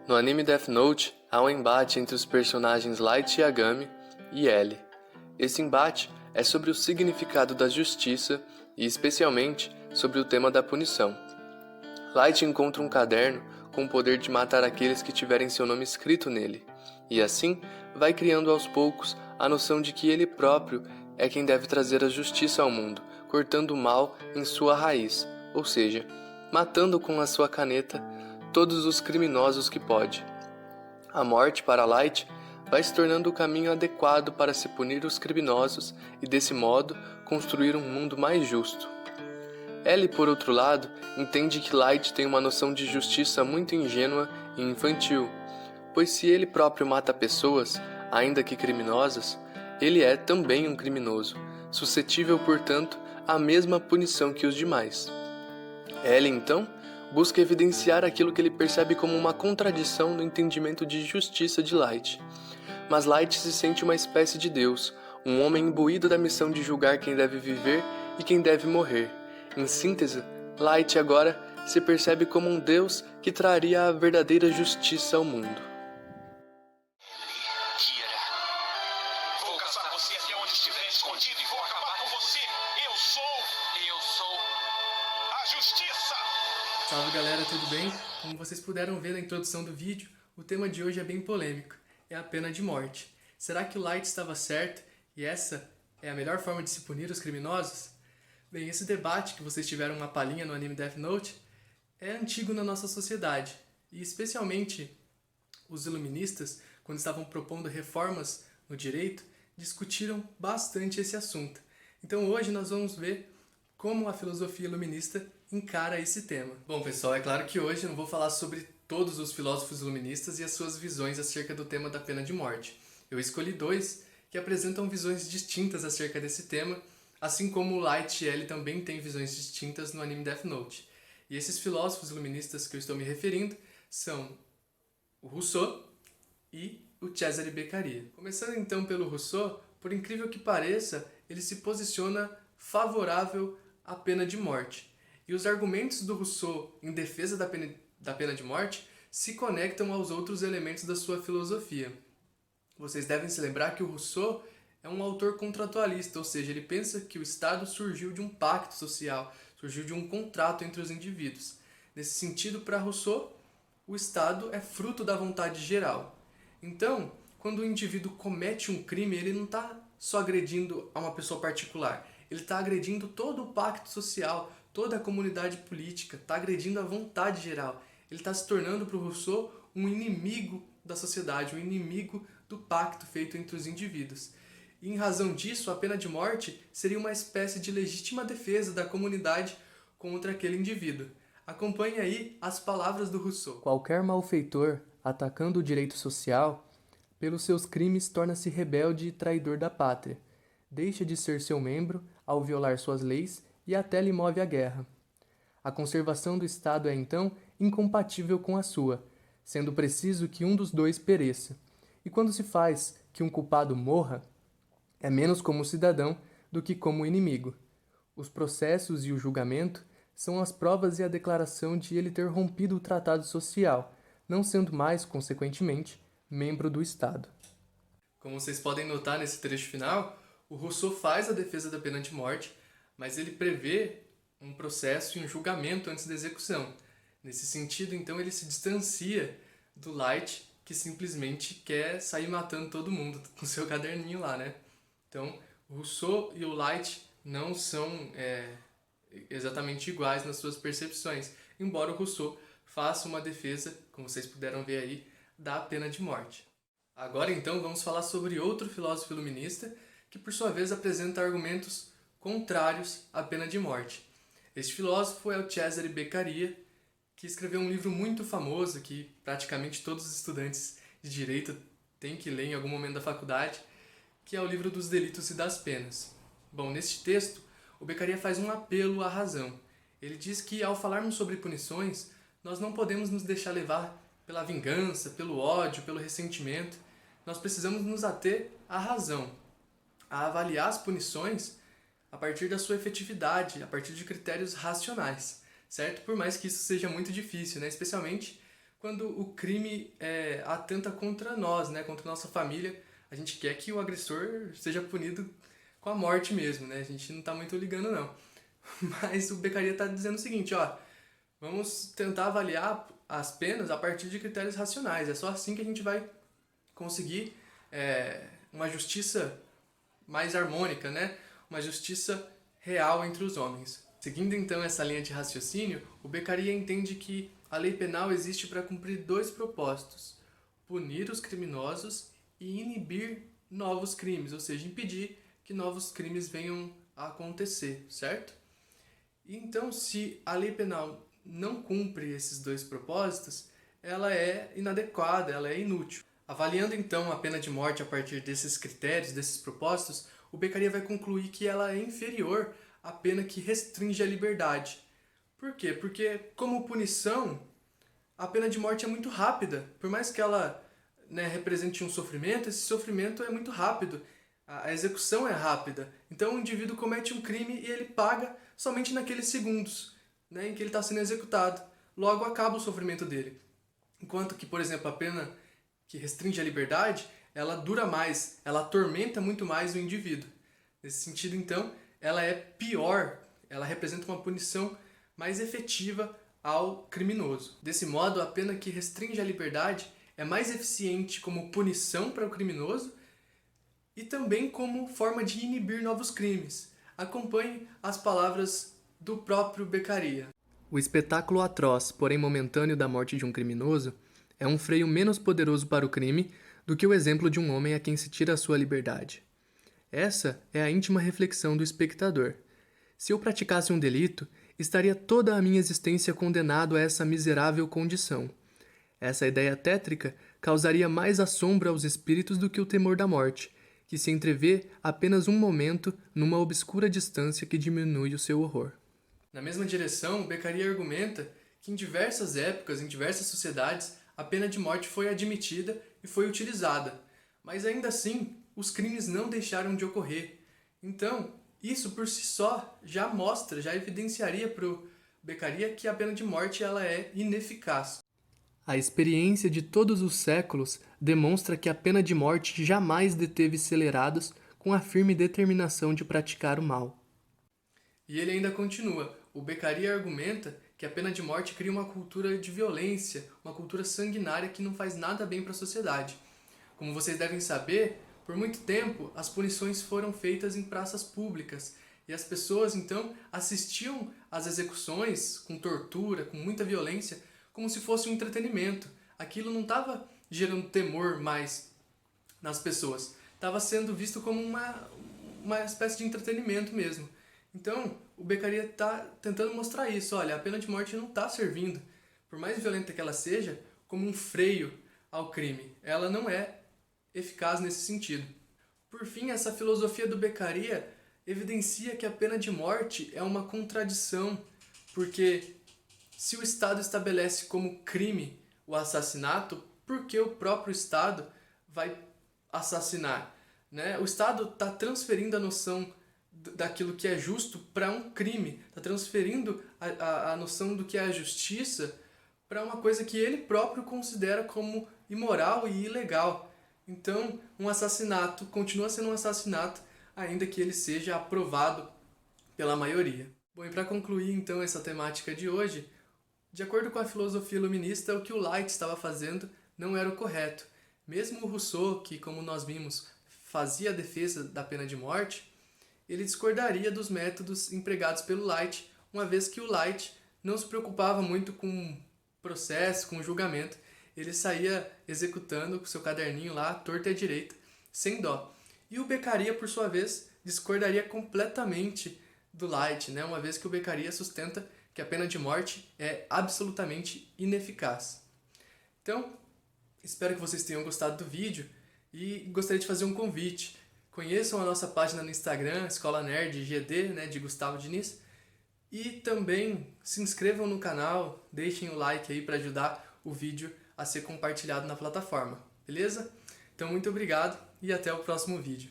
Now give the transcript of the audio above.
No anime Death Note, há um embate entre os personagens Light Yagami e L. Esse embate é sobre o significado da justiça e especialmente sobre o tema da punição. Light encontra um caderno com o poder de matar aqueles que tiverem seu nome escrito nele, e assim vai criando aos poucos a noção de que ele próprio é quem deve trazer a justiça ao mundo, cortando o mal em sua raiz, ou seja, matando com a sua caneta todos os criminosos que pode. A morte para Light vai se tornando o caminho adequado para se punir os criminosos e, desse modo, construir um mundo mais justo. Ellie, por outro lado, entende que Light tem uma noção de justiça muito ingênua e infantil, pois se ele próprio mata pessoas, ainda que criminosas, ele é também um criminoso, suscetível, portanto, à mesma punição que os demais. Ellie, então, busca evidenciar aquilo que ele percebe como uma contradição no entendimento de justiça de Light. Mas Light se sente uma espécie de Deus, um homem imbuído da missão de julgar quem deve viver e quem deve morrer. Em síntese, Light agora se percebe como um Deus que traria a verdadeira justiça ao mundo. Vou caçar você até onde estiver escondido e vou acabar com você. Eu sou a justiça. Salve galera, tudo bem? Como vocês puderam ver na introdução do vídeo, o tema de hoje é bem polêmico, é a pena de morte. Será que Light estava certo e essa é a melhor forma de se punir os criminosos? Bem, esse debate que vocês tiveram uma palhinha no anime Death Note é antigo na nossa sociedade, e especialmente os iluministas, quando estavam propondo reformas no direito, discutiram bastante esse assunto. Então hoje nós vamos ver como a filosofia iluminista encara esse tema. Bom pessoal, é claro que hoje eu não vou falar sobre todos os filósofos iluministas e as suas visões acerca do tema da pena de morte. Eu escolhi dois que apresentam visões distintas acerca desse tema, assim como o Light e Ellie também têm visões distintas no anime Death Note. E esses filósofos iluministas que eu estou me referindo são o Rousseau e o Cesare Beccaria. Começando então pelo Rousseau, por incrível que pareça, ele se posiciona favorável à pena de morte. E os argumentos do Rousseau em defesa da pena de morte se conectam aos outros elementos da sua filosofia. Vocês devem se lembrar que o Rousseau é um autor contratualista, ou seja, ele pensa que o Estado surgiu de um pacto social, surgiu de um contrato entre os indivíduos. Nesse sentido, para Rousseau, o Estado é fruto da vontade geral. Então, quando o indivíduo comete um crime, ele não está só agredindo a uma pessoa particular, ele está agredindo todo o pacto social, toda a comunidade política, está agredindo a vontade geral. Ele está se tornando para o Rousseau um inimigo da sociedade, um inimigo do pacto feito entre os indivíduos. E em razão disso, a pena de morte seria uma espécie de legítima defesa da comunidade contra aquele indivíduo. Acompanhe aí as palavras do Rousseau. Qualquer malfeitor, atacando o direito social, pelos seus crimes torna-se rebelde e traidor da pátria. Deixa de ser seu membro ao violar suas leis e até lhe move a guerra. A conservação do Estado é, então, incompatível com a sua, sendo preciso que um dos dois pereça. E quando se faz que um culpado morra, é menos como cidadão do que como inimigo. Os processos e o julgamento são as provas e a declaração de ele ter rompido o tratado social, não sendo mais, consequentemente, membro do Estado. Como vocês podem notar nesse trecho final, o Rousseau faz a defesa da pena de morte, mas ele prevê um processo e um julgamento antes da execução. Nesse sentido, então, ele se distancia do Light, que simplesmente quer sair matando todo mundo com seu caderninho lá, né? Então, o Rousseau e o Light não são exatamente iguais nas suas percepções, embora o Rousseau faça uma defesa, como vocês puderam ver aí, da pena de morte. Agora, então, vamos falar sobre outro filósofo iluminista que, por sua vez, apresenta argumentos contrários à pena de morte. Este filósofo é o Cesare Beccaria, que escreveu um livro muito famoso que praticamente todos os estudantes de direito têm que ler em algum momento da faculdade, que é o livro dos delitos e das penas. Bom, neste texto, o Beccaria faz um apelo à razão. Ele diz que, ao falarmos sobre punições, nós não podemos nos deixar levar pela vingança, pelo ódio, pelo ressentimento. Nós precisamos nos ater à razão, a avaliar as punições a partir da sua efetividade, a partir de critérios racionais, certo? Por mais que isso seja muito difícil, né? Especialmente quando o crime atenta contra nós, né, contra a nossa família, a gente quer que o agressor seja punido com a morte mesmo, né? A gente não tá muito ligando, não. Mas o Beccaria tá dizendo o seguinte, ó, vamos tentar avaliar as penas a partir de critérios racionais. É só assim que a gente vai conseguir uma justiça mais harmônica, né? Uma justiça real entre os homens. Seguindo então essa linha de raciocínio, o Beccaria entende que a lei penal existe para cumprir dois propósitos: punir os criminosos e inibir novos crimes, ou seja, impedir que novos crimes venham a acontecer, certo? E então, se a lei penal não cumpre esses dois propósitos, ela é inadequada, ela é inútil. Avaliando então a pena de morte a partir desses critérios, desses propósitos, o Beccaria vai concluir que ela é inferior à pena que restringe a liberdade. Por quê? Porque, como punição, a pena de morte é muito rápida. Por mais que ela, né, represente um sofrimento, esse sofrimento é muito rápido. A execução é rápida. Então o indivíduo comete um crime e ele paga somente naqueles segundos, né, em que ele está sendo executado. Logo acaba o sofrimento dele. Enquanto que, por exemplo, a pena que restringe a liberdade, ela dura mais, ela atormenta muito mais o indivíduo. Nesse sentido, então, ela é pior, ela representa uma punição mais efetiva ao criminoso. Desse modo, a pena que restringe a liberdade é mais eficiente como punição para o criminoso e também como forma de inibir novos crimes. Acompanhe as palavras do próprio Beccaria. O espetáculo atroz, porém momentâneo da morte de um criminoso é um freio menos poderoso para o crime do que o exemplo de um homem a quem se tira a sua liberdade. Essa é a íntima reflexão do espectador. Se eu praticasse um delito, estaria toda a minha existência condenado a essa miserável condição. Essa ideia tétrica causaria mais assombro aos espíritos do que o temor da morte, que se entrevê apenas um momento numa obscura distância que diminui o seu horror. Na mesma direção, Beccaria argumenta que em diversas épocas, em diversas sociedades, a pena de morte foi admitida e foi utilizada, mas ainda assim os crimes não deixaram de ocorrer. Então, isso por si só já mostra, já evidenciaria para o Beccaria que a pena de morte ela é ineficaz. A experiência de todos os séculos demonstra que a pena de morte jamais deteve celerados com a firme determinação de praticar o mal. E ele ainda continua. O Beccaria argumenta que a pena de morte cria uma cultura de violência, uma cultura sanguinária que não faz nada bem para a sociedade. Como vocês devem saber, por muito tempo as punições foram feitas em praças públicas e as pessoas então assistiam às execuções com tortura, com muita violência, como se fosse um entretenimento. Aquilo não estava gerando temor mais nas pessoas, estava sendo visto como uma espécie de entretenimento mesmo. Então, o Beccaria está tentando mostrar isso. Olha, a pena de morte não está servindo, por mais violenta que ela seja, como um freio ao crime. Ela não é eficaz nesse sentido. Por fim, essa filosofia do Beccaria evidencia que a pena de morte é uma contradição, porque se o Estado estabelece como crime o assassinato, por que o próprio Estado vai assassinar? Né? O Estado está transferindo a noção daquilo que é justo para um crime, está transferindo a noção do que é a justiça para uma coisa que ele próprio considera como imoral e ilegal. Então, um assassinato continua sendo um assassinato, ainda que ele seja aprovado pela maioria. Bom, e para concluir então essa temática de hoje, de acordo com a filosofia iluminista, o que o Light estava fazendo não era o correto. Mesmo o Rousseau, que como nós vimos, fazia a defesa da pena de morte, ele discordaria dos métodos empregados pelo Light, uma vez que o Light não se preocupava muito com processo, com julgamento. Ele saía executando com seu caderninho lá, torto e à direita, sem dó. E o Beccaria, por sua vez, discordaria completamente do Light, né? Uma vez que o Beccaria sustenta que a pena de morte é absolutamente ineficaz. Então, espero que vocês tenham gostado do vídeo e gostaria de fazer um convite. Conheçam a nossa página no Instagram, Escola Nerd GD, né, de Gustavo Diniz. E também se inscrevam no canal, deixem o like aí para ajudar o vídeo a ser compartilhado na plataforma, beleza? Então muito obrigado e até o próximo vídeo.